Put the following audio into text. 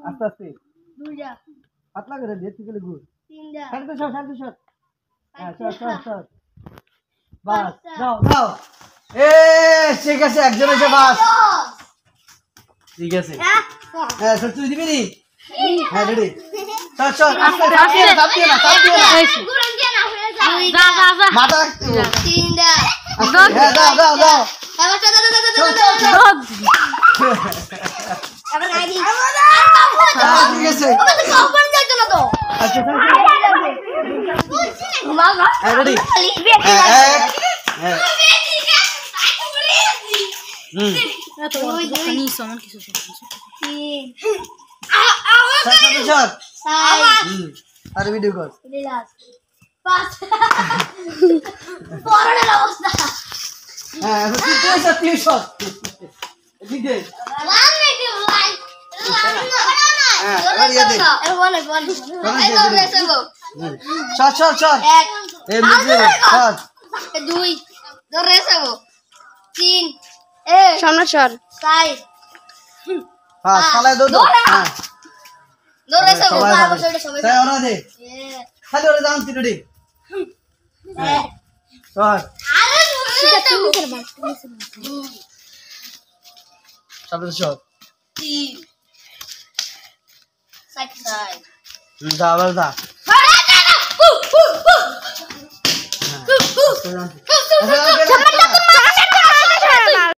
আস্তে আস্তে দুইটা পাতলা করে দিয়ে থেকে গুড তিনটা শান্ত শট হ্যাঁ শট বাস দাও এ ঠিক আছে একজন এসে বাস ঠিক আছে হ্যাঁ সব তুই দিবি নি হ্যাঁ রেডি শট আস্তে চাপ দিয়ে না গুরন দিয়ে না হয়ে যায় যা মাথা রাখতে তিনটা হ্যাঁ দাও এবার চল এবার আইডি ঠিক আছে ওটা তো কখন যাইতো না তো আচ্ছা মামা হ্যাঁ রেডি হ্যাঁ তো খানি সমান কিছু তিন শট চার আর ভিডিও কর রিলাক্স পাঁচ পরের অবস্থা হ্যাঁ এখন তুই শট এদিকে ওয়ান মিনিট লাইক হ্যাঁ এবার ইয়ে দে শট এক এই মুজে শট দুই ধরে যাবো তিন সামনে সর চার হ্যাঁ চালায় দাও হ্যাঁ ধরে যাবো সবাই তাই ওরা দে খালি ওরা দাম তুই রেডি শট আরে ধরে যাবো সামনে শট তিন সাইড যা আবার যা ধরে যাবো